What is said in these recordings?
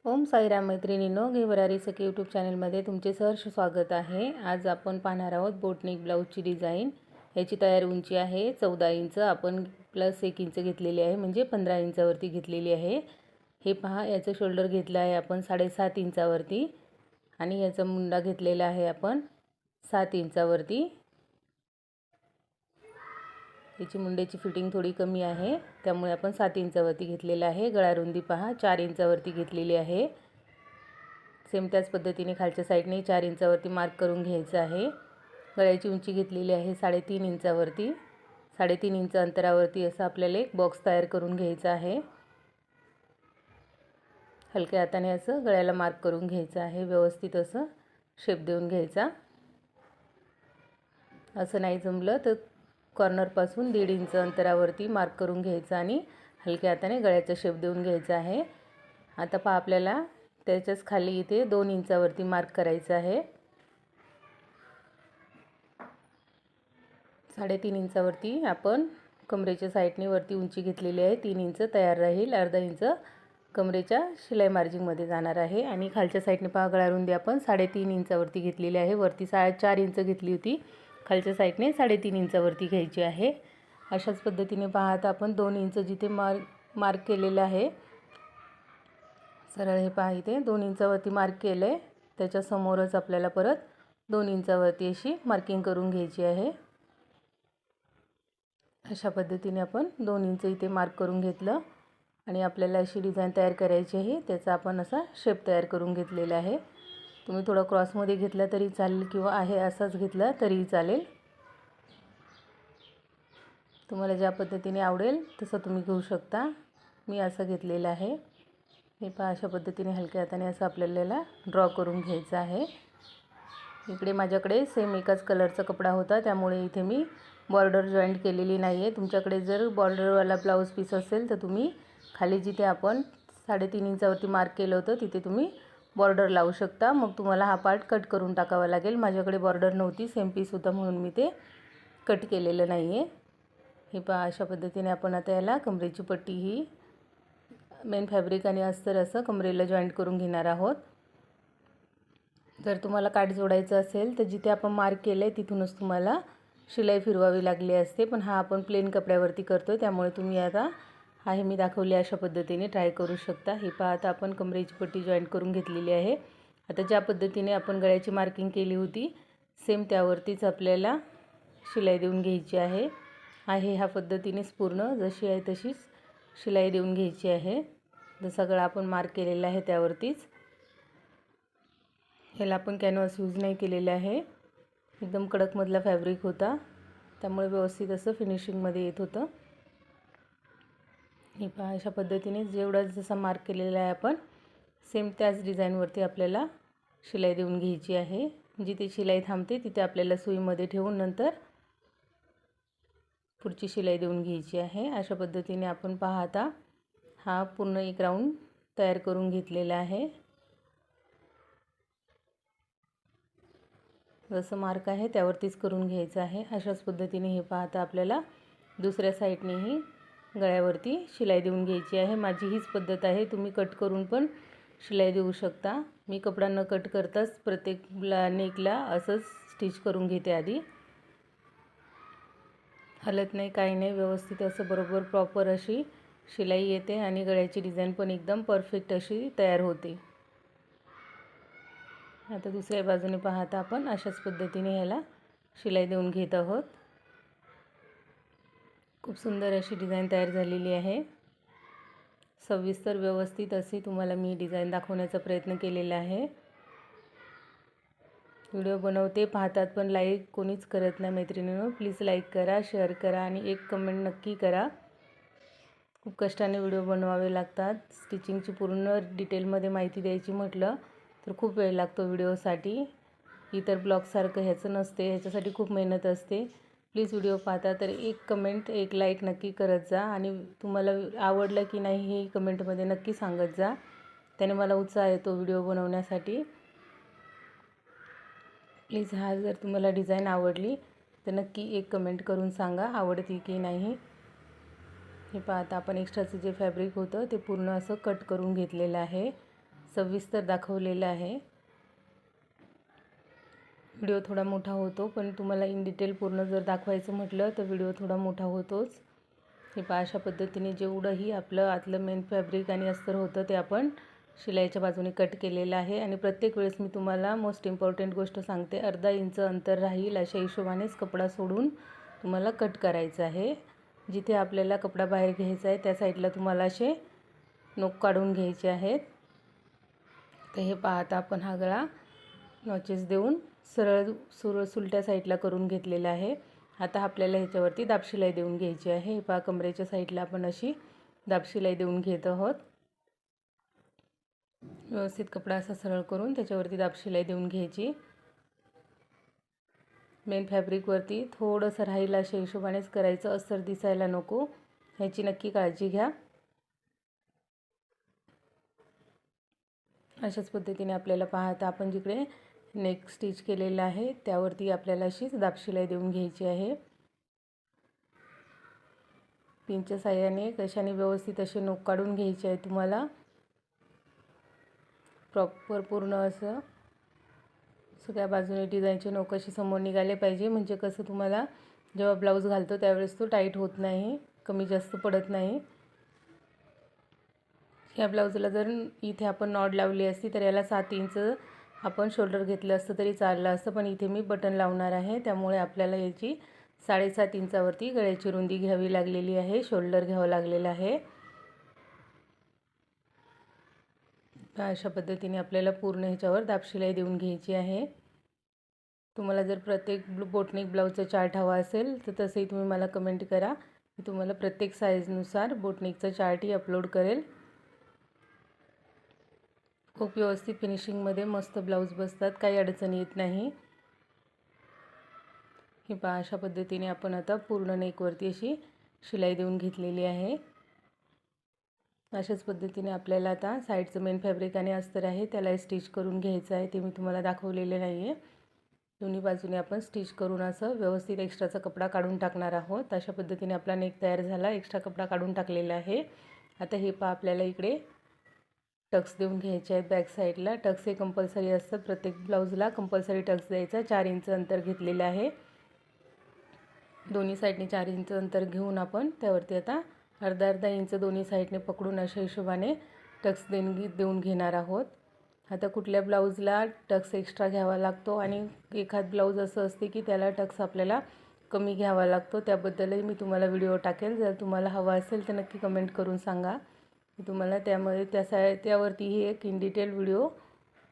ओम साईराम मैत्रिणींनो, घेवरारी सखी यूट्यूब चॅनलमध्ये तुमचे सहर्ष स्वागत आहे। आज आपण पाहणार आहोत बोटनेक ब्लाऊजची डिझाईन। याची तयार उंची आहे 14 इंच, आपण प्लस 1 इंच घेतलेली आहे, म्हणजे 15 इंचावरती घेतलेली आहे। हे पहा, याचं शोल्डर घेतला आहे आपण 7.5 इंचावरती आणि याचा मुंडा घेतलेला आहे आपण 7 इंचावरती। याची मुंड्याची फिटिंग थोडी कमी आहे, त्यामुळे आपण 7 इंचावरती घेतलेला आहे। गळा रुंदी पहा 4 इंचावरती घेतलेली आहे। सेम त्याच पद्धतीने खालच्या साईडने 4 इंचावरती मार्क करून घ्यायचं आहे। गळ्याची उंची घेतलेली आहे 3.5 इंचावरती। 3.5 इंच अंतरावरती असं आपल्याला एक बॉक्स तयार करून घ्यायचा आहे। हलक्या हाताने असं गळ्याला मार्क करून घ्यायचं आहे, व्यवस्थित असं शेप देऊन घ्यायचा। असं नाही जमलं तर कॉर्नर पासून 1.5 इंच अंतरावरती मार्क करून घ्यायचा आणि हलक्या हाताने गळ्याचा शेप देऊन घ्यायचा आहे। आता पहा, आपल्याला त्याच्याच खाली इथे 2 इंचावरती मार्क करायचं आहे। 3.5 इंचावरती आपण कमरेच्या साईडने वरती उंची घेतलेली आहे, 3 इंच तयार राहील। अर्धा इंच कमरेच्या शिलाई मार्जिनमध्ये जाणार आहे आणि खालच्या साईडने पहा, गळा रुंदी आपण 3.5 इंचावरती घेतलेली आहे। वरती 4 इंच घेतली होती, खालच्या साईडने 3.5 इंचावरती घ्यायची आहे। अशाच पद्धतीने पहा, आता आपण 2 इंच जिथे मार्क केलेलं आहे, सरळ हे पहा इथे 2 इंचावरती मार्क केलं आहे, त्याच्या समोरच आपल्याला परत 2 इंचावरती अशी मार्किंग करून घ्यायची आहे। अशा पद्धतीने आपण 2 इंच इथे मार्क करून घेतलं आणि आपल्याला अशी डिझाईन तयार करायची आहे। त्याचा आपण असा शेप तयार करून घेतलेला आहे। तुम्ही थोडा क्रॉसमध्ये घेतला तरी चालेल किंवा आहे असाच घेतला तरीही चालेल, तुम्हाला ज्या पद्धतीने आवडेल तसं तुम्ही घेऊ शकता। मी असं घेतलेलं आहे। हे पहा, अशा पद्धतीने हलक्या हाताने असं आपल्याला ड्रॉ करून घ्यायचं आहे। इकडे माझ्याकडे सेम एकाच कलरचा कपडा होता, त्यामुळे इथे मी बॉर्डर जॉईंट केलेली नाही आहे। तुमच्याकडे जर बॉर्डरवाला ब्लाऊज पीस असेल तर तुम्ही खाली जिथे आपण 3.5 इंचावरती मार्क केलं होतं तिथे तुम्ही बॉर्डर लावू शकता। मग तुम्हाला हा पार्ट कट करून टाकावा लागेल। माझ्याकडे बॉर्डर नव्हती, सेम पीस होता म्हणून मी ते कट केलेलं नाही आहे। हे पहा, अशा पद्धतीने आपण आता याला कमरेची पट्टी ही मेन फॅब्रिक आणि अस्तर असं कमरेला जॉईंट करून घेणार आहोत। जर तुम्हाला काठ जोडायचं असेल तर जिथे आपण मार्क केलं आहे तिथूनच तुम्हाला शिलाई फिरवावी लागली असते, पण हा आपण प्लेन कपड्यावरती करतो, त्यामुळे तुम्ही आता आहे मी दाखवले अशा पद्धतीने ट्राय करू शकता। हे पहा, आता आपण कमरेची पट्टी जॉईंट करून घेतलेली आहे। आता ज्या पद्धतीने आपण गळ्याची मार्किंग केली होती सेम त्यावरतीच आपल्याला शिलाई देऊन घ्यायची आहे। ह्या पद्धतीनेच पूर्ण जशी आहे तशीच शिलाई देऊन घ्यायची आहे, जसा गळा आपण मार्क केलेला आहे त्यावरतीच। ह्याला आपण कॅनव्हास यूज नाही केलेला आहे, एकदम कडकमधला फॅब्रिक होता, त्यामुळे व्यवस्थित असं फिनिशिंगमध्ये येत होतं। हे पहा, अशा पद्धतीने जेवढा जसा मार्क केलेला आहे आपण सेम त्याच डिझाईनवरती आपल्याला शिलाई देऊन घ्यायची आहे। जिथे शिलाई थांबते तिथे आपल्याला सुईमध्ये ठेवून नंतर पुढची शिलाई देऊन घ्यायची आहे। अशा पद्धतीने आपण पहा, आता हा पूर्ण एक राऊंड तयार करून घेतलेला आहे। जसं मार्क आहे त्यावरतीच करून घ्यायचं आहे। अशाच पद्धतीने हे पहा, आता आपल्याला दुसऱ्या साईडनेही गळ्यावरती शिलाई देऊन घ्यायची आहे। माझी हीच पद्धत आहे, तुम्ही कट करून पण शिलाई देऊ शकता। मी कपडा न कट करताच प्रत्येक नेकला असंच स्टिच करून घेते आधी, हलत नाही काही नाही, व्यवस्थित असं बरोबर प्रॉपर अशी शिलाई येते आणि गळ्याची डिझाईन पण एकदम परफेक्ट अशी तयार होते। आता दुसऱ्या बाजूने पाहता आपण अशाच पद्धतीने ह्याला शिलाई देऊन घेत आहोत। खूप सुंदर अशी डिझाईन तयार झालेली आहे। सविस्तर व्यवस्थित अशी तुम्हाला मी डिझाईन दाखवण्याचा प्रयत्न केलेला आहे। व्हिडिओ बनवते पाहतात पण लाईक कोणीच करत नाही मैत्रिणींनो, प्लीज लाईक करा, शेअर करा आणि एक कमेंट नक्की करा। खूप कष्टाने व्हिडिओ बनवावे लागतात। स्टिचिंगची पूर्ण डिटेलमध्ये माहिती द्यायची म्हटलं तर खूप वेळ लागतो व्हिडिओसाठी, इतर ब्लॉगसारखं ह्याचं नसते, ह्याच्यासाठी खूप मेहनत असते। प्लीज व्हिडिओ पाहता तर एक कमेंट एक लाईक नक्की करत जा आणि तुम्हाला आवडलं की नाही हे कमेंटमध्ये नक्की सांगत जा, त्याने मला उत्साह येतो व्हिडिओ बनवण्यासाठी। प्लीज जर तुम्हाला डिझाईन आवडली तर नक्की एक कमेंट करून सांगा आवडती की नाही। हे पहा, आता आपण एक्स्ट्राचं जे फॅब्रिक होतं ते पूर्ण असं कट करून घेतलेलं आहे। सविस्तर दाखवलेलं आहे. व्हिडिओ थोडा मोठा होतो, पण तुम्हाला इन डिटेल पूर्ण जर दाखवायचं म्हटलं तर व्हिडिओ थोडा मोठा होतोच. हे पहा, अशा पद्धतीने जेवढंही आपलं आतलं मेन फॅब्रिक आणि अस्तर होतं ते आपण शिलाईच्या बाजूने कट केलेलं आहे. आणि प्रत्येक वेळेस मी तुम्हाला मोस्ट इम्पॉर्टंट गोष्ट सांगते, अर्धा इंच अंतर राहील अशा हिशोबानेच कपडा सोडून तुम्हाला कट करायचं आहे. जिथे आपल्याला कपडा बाहेर घ्यायचा आहे त्या साईडला तुम्हाला असे नोक काढून घ्यायचे आहेत. तर हे पहा, आता आपण हा गळा नॉचेस देऊन सरळ सुलट्या साईडला करून घेतलेला आहे. आता आपल्याला ह्याच्यावरती दाबशिलाई देऊन घ्यायची आहे. हे पहा, कमरेच्या साईडला आपण अशी दाबशिलाई देऊन घेत आहोत. व्यवस्थित कपडा असा सरळ करून त्याच्यावरती दाबशिलाई देऊन घ्यायची. मेन फॅब्रिकवरती थोडंसं राहील अशा हिशोबानेच करायचं, अस्तर दिसायला नको, ह्याची नक्की काळजी घ्या. अशाच पद्धतीने आपल्याला पाहता आपण जिकडे नेक स्टिच केलेला आहे त्यावरती आपल्याला अशीच दाबशिलाई देऊन घ्यायची आहे. पिनच्या साहाय्याने कशाने व्यवस्थित असे नोक काढून घ्यायचे आहे. तुम्हाला प्रॉपर पूर्ण असं सगळ्या बाजूने डिझाईनचे नोक असे समोर निघाले पाहिजे, म्हणजे कसं तुम्हाला जेव्हा ब्लाऊज घालतो त्यावेळेस तो टाईट होत नाही, कमी जास्त पडत नाही. ह्या ब्लाऊजला जर इथे आपण नॉड लावली असती तर याला 7 इंच आपण शोल्डर घेतलं असतं तरी चाललं असतं, पण इथे मी बटन लावणार आहे त्यामुळे आपल्याला याची 7.5 इंचावरती गळ्याची रुंदी घ्यावी लागलेली आहे, शोल्डर घ्यावं लागलेलं आहे. अशा पद्धतीने आपल्याला पूर्ण ह्याच्यावर दाबशिलाई देऊन घ्यायची आहे. तुम्हाला जर प्रत्येक बोटनेक ब्लाऊजचा चार्ट हवा असेल तर तसंही तुम्ही मला कमेंट करा, मी तुम्हाला प्रत्येक साईजनुसार बोटनेकचा चार्टही अपलोड करेल. खूप व्यवस्थित फिनिशिंगमध्ये मस्त ब्लाऊज बसतात, काही अडचण येत नाही. हे पहा, अशा पद्धतीने आपण आता पूर्ण नेकवरती अशी शिलाई देऊन घेतलेली आहे. अशाच पद्धतीने आपल्याला आता साईडचं मेन फॅब्रिक आणि अस्तर आहे त्याला स्टिच करून घ्यायचं आहे. ते मी तुम्हाला दाखवलेले नाही आहे. दोन्ही बाजूने आपण स्टिच करून असं व्यवस्थित एक्स्ट्राचा कपडा काढून टाकणार आहोत. अशा पद्धतीने आपला नेक तयार झाला, एक्स्ट्रा कपडा काढून टाकलेला आहे. आता हे पहा, आपल्याला इकडे टक्स देऊन घ्यायचे आहेत. बॅक साईडला टक्स हे कंपल्सरी असतात, प्रत्येक ब्लाऊजला कंपल्सरी टक्स द्यायचा. 4 इंच अंतर घेतलेलं आहे. दोन्ही साईडने 4 इंच अंतर घेऊन आपण त्यावरती आता अर्धा इंच दोन्ही साईडने पकडून अशा हिशोबाने टक्स देऊन घेणार आहोत. आता कुठल्या ब्लाऊजला टक्स एक्स्ट्रा घ्यावा लागतो आणि एखाद ब्लाऊज असं असते की त्याला टक्स आपल्याला कमी घ्यावा लागतो, त्याबद्दलही मी तुम्हाला व्हिडिओ टाकेल. जर तुम्हाला हवा असेल तर नक्की कमेंट करून सांगा, मी तुम्हाला त्यावरतीही एक इन डिटेल व्हिडिओ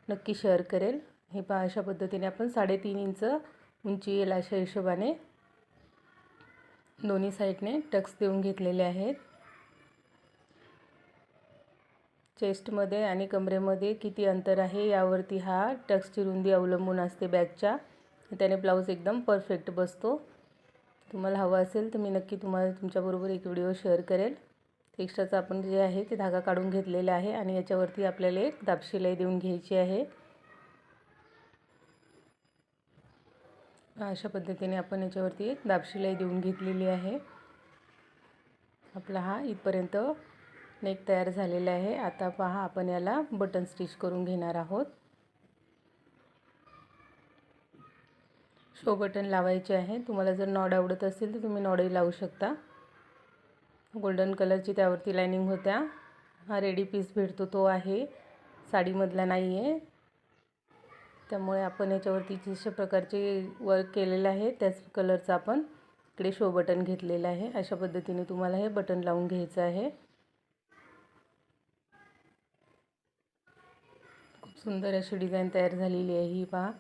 नक्की शेअर करेल. हे पहा, अशा पद्धतीने आपण 3.5 इंच उंची येईल अशा हिशोबाने दोन्ही साईडने टक्स देऊन घेतलेले आहेत. चेस्टमध्ये आणि कमरेमध्ये किती अंतर आहे यावरती हा टक्सची रुंदी अवलंबून असते बॅकच्या, त्याने ब्लाऊज एकदम परफेक्ट बसतो. तुम्हाला हवं असेल तर मी नक्की तुमच्याबरोबर एक व्हिडिओ शेअर करेल. एक्स्ट्राचं आपण जे आहे ते धागा काढून घेतलेला आहे आणि याच्यावरती आपल्याला एक दाबशिलाई देऊन घ्यायची आहे. अशा पद्धतीने आपण याच्यावरती एक दाबशिलाई देऊन घेतलेली आहे. आपला हा इथपर्यंत नेक तयार झालेला आहे. आता पहा, आपण याला बटन स्टिच करून घेणार आहोत. शो बटन लावायचे आहे. तुम्हाला जर नॉड आवडत असेल तर तुम्ही नॉडही लावू शकता. गोल्डन कलरची त्यावरती लायनिंग होत्या. हा रेडी पीस भेटतो तो आहे, साडीमधला नाही आहे. त्यामुळे आपण याच्यावरती जशा प्रकारचे वर्क केलेलं आहे त्याच कलरचं आपण इकडे शो बटन घेतलेलं आहे. अशा पद्धतीने तुम्हाला हे बटन लावून घ्यायचं आहे. खूप सुंदर अशी डिझाईन तयार झालेली आहे. ही पहा,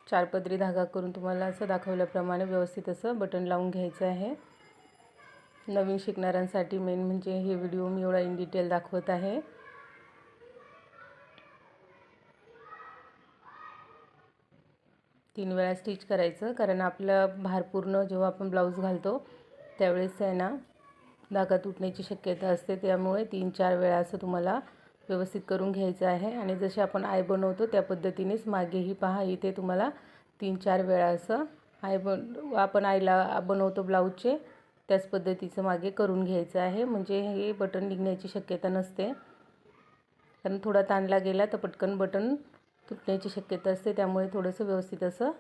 4 पदरी धागा करून तुम्हाला असं दाखवल्याप्रमाणे व्यवस्थित असं बटन लावून घ्यायचं आहे. नवीन शिकणाऱ्यांसाठी मेन म्हणजे हे व्हिडिओ मी एवढा इन डिटेल दाखवत आहे. तीन वेळा स्टिच करायचं, कारण आपला भार पूर्ण जेव्हा आपण ब्लाऊज घालतो त्यावेळेस आहे ना धागा तुटण्याची शक्यता असते. त्यामुळे 3-4 वेळा असं तुम्हाला व्यवस्थित करून घ्यायचं आहे. आणि जसे आपण आय बनवतो त्या पद्धतीनेच मागेही पहा, इथे तुम्हाला 3-4 वेळा असं आपण आयला बनवतो ब्लाऊजचे त्याच पद्धतीचं मागे करून घ्यायचं आहे, म्हणजे हे बटन निघण्याची शक्यता नसते. कारण थोडा ताणला गेला तर पटकन बटन तुटण्याची शक्यता असते, त्यामुळे थोडंसं व्यवस्थित असं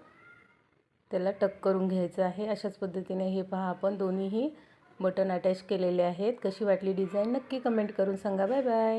त्याला टक करून घ्यायचं आहे. अशाच पद्धतीने हे पहा आपण दोन्हीही बटन अटॅच केलेले आहेत. कशी वाटली डिझाईन नक्की कमेंट करून सांगा. Bye bye.